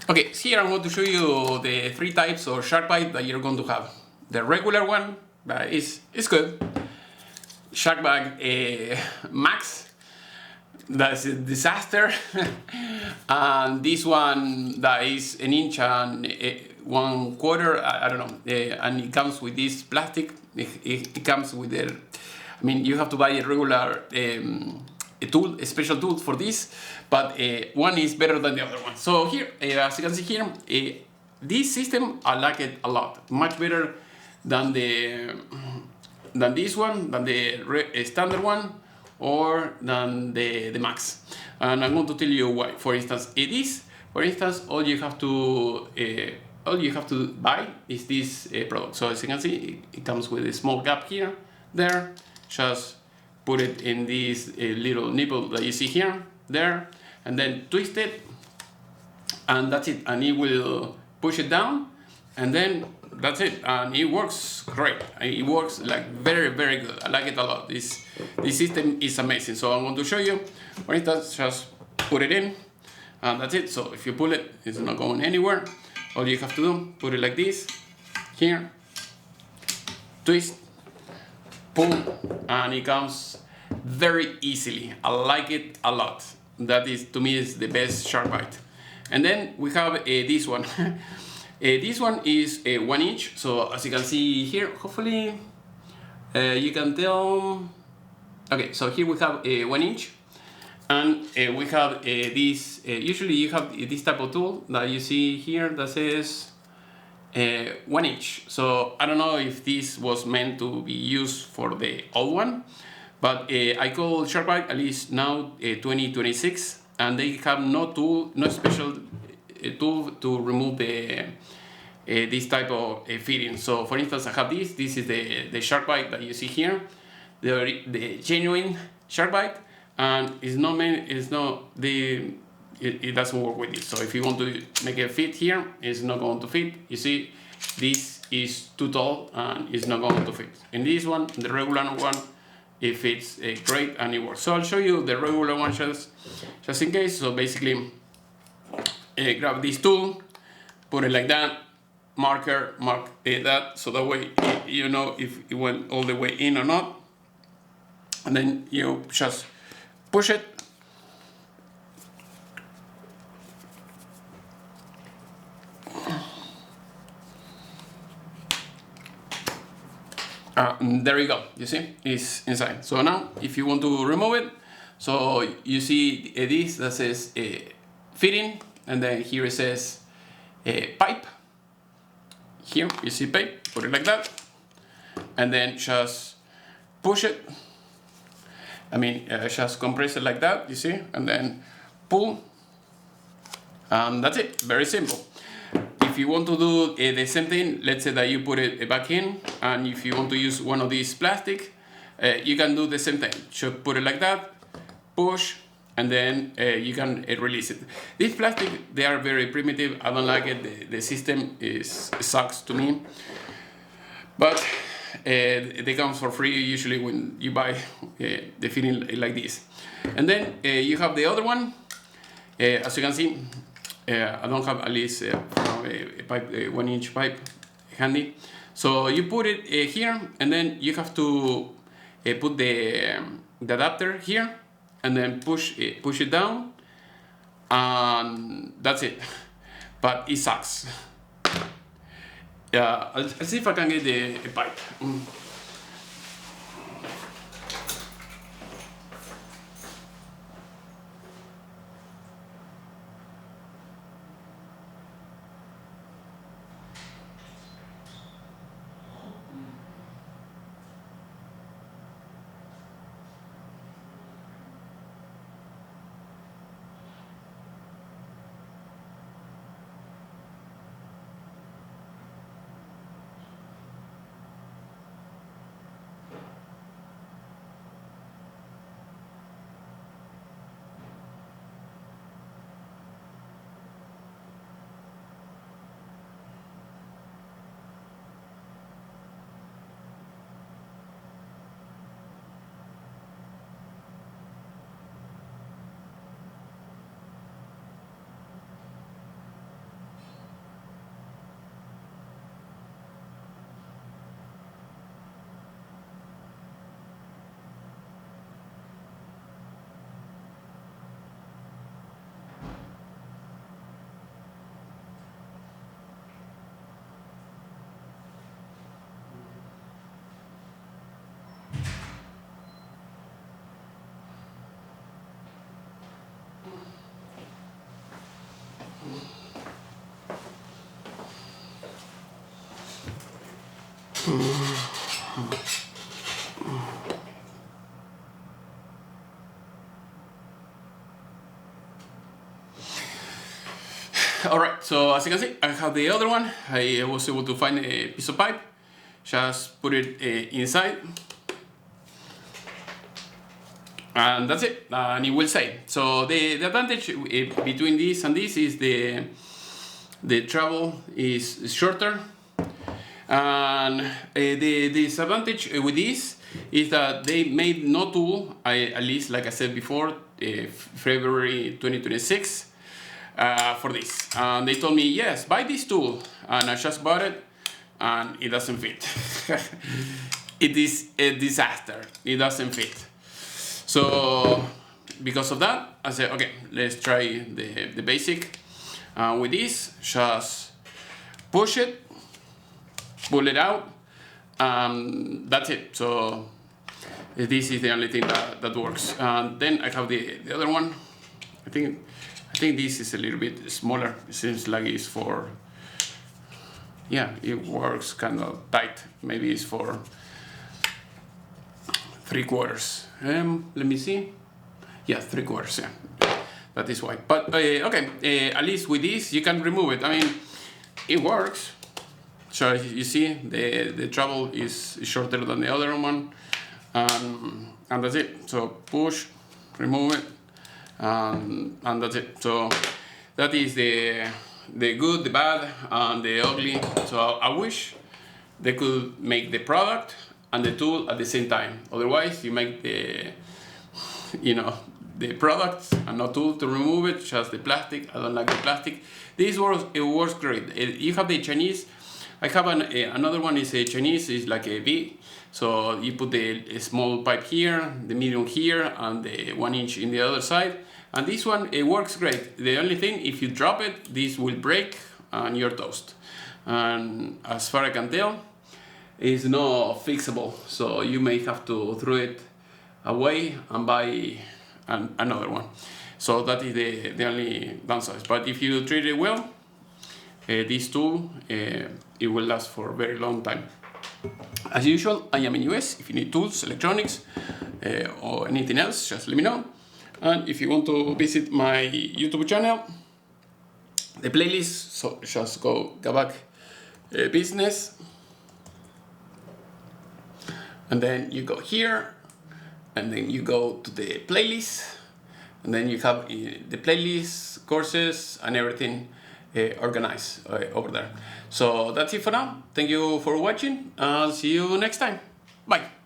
Okay, here I'm going to show you the three types of SharkBite that you're going to have. The regular one, but it's good. SharkBite Max, that's a disaster. And this one that is an inch and 1/4, I don't know. And it comes with this plastic. It comes with the, I mean, you have to buy a regular a special tool for this, but one is better than the other one. So here, as you can see here, this system, I like it a lot. Much better than this one, than the standard one, or than the Max. And I'm going to tell you why. For instance, all you have to buy is this product. So as you can see, it comes with a small gap here, there. Just put it in this little nipple that you see here, there, and then twist it, and that's it. And it will push it down, and then that's it. And it works great. It works like very, very good. I like it a lot. This system is amazing. So I'm going to show you. For instance, just put it in, and that's it. So if you pull it, it's not going anywhere. All you have to do, put it like this, here, twist, pull, and it comes very easily. I like it a lot. That is, to me, is the best SharkBite. And then we have this one. This one is 1 inch. So as you can see here, hopefully you can tell. Okay, so here we have 1 inch, and we have this. Usually you have this type of tool that you see here that says 1 inch. So I don't know if this was meant to be used for the old one, but I call SharkBite at least now 2026, and they have no special tool to remove this type of fitting. So for instance, I have this. This is the SharkBite that you see here, the genuine SharkBite, and it doesn't work with it. So if you want to make it fit here, it's not going to fit. You see, this is too tall and it's not going to fit. In this one, the regular one, it fits great and it works. So I'll show you the regular one just in case. So basically, grab this tool, put it like that, mark that, so that way you know if it went all the way in or not. And then you just push it. There you go, you see, it's inside. So now, if you want to remove it, so you see this that says fitting, and then here it says pipe. Here you see pipe, put it like that, and then just push it. I mean, just compress it like that, you see, and then pull, and that's it, very simple. If you want to do the same thing, let's say that you put it back in, and if you want to use one of these plastic, you can do the same thing. Just put it like that, push, and then you can release it. This plastic, they are very primitive. I don't like it. The system sucks to me. But they come for free usually when you buy the fitting like this. And then you have the other one. As you can see, I don't have at least a pipe, 1 inch pipe handy. So you put it here, and then you have to put the adapter here, and then push it down, and that's it. But it sucks. Yeah, I'll see if I can get the pipe. Alright, so as you can see, I have the other one. I was able to find a piece of pipe, just put it inside, and that's it, and it will say. So the advantage between this and this is the travel is shorter, and the disadvantage with this is that they made no tool, at least like I said before, February 2026, for this. And they told me, yes, buy this tool, and I just bought it, and it doesn't fit. It is a disaster. It doesn't fit. So because of that, I said, okay, let's try the basic. With this, just push it, pull it out, that's it. So this is the only thing that works. And then I have the other one. I think this is a little bit smaller. It seems like it's for, yeah, it works kind of tight. Maybe it's for 3/4. Let me see. Yeah, 3/4. Yeah, that is why. But okay, at least with this you can remove it. I mean, it works. So you see, the travel is shorter than the other one, and that's it. So push, remove it, and that's it. So that is the good, the bad, and the ugly. So I wish they could make the product and the tool at the same time. Otherwise, you make the product and no tool to remove it, just the plastic. I don't like the plastic. This works. It works great. You have the Chinese. I have another one is a Chinese, is like a V. So you put a small pipe here, the medium here, and the 1 inch in the other side. And this one, it works great. The only thing, if you drop it, this will break and you're toast. And as far as I can tell, it's not fixable. So you may have to throw it away and buy another one. So that is the only downside. But if you treat it well, this tool, it will last for a very long time. As usual, I am in US. If you need tools, electronics, or anything else, just let me know. And if you want to visit my YouTube channel, the playlist, so just go back, business, and then you go here, and then you go to the playlist, and then you have the playlist, courses, and everything organized over there. So that's it for now. Thank you for watching. I'll see you next time. Bye.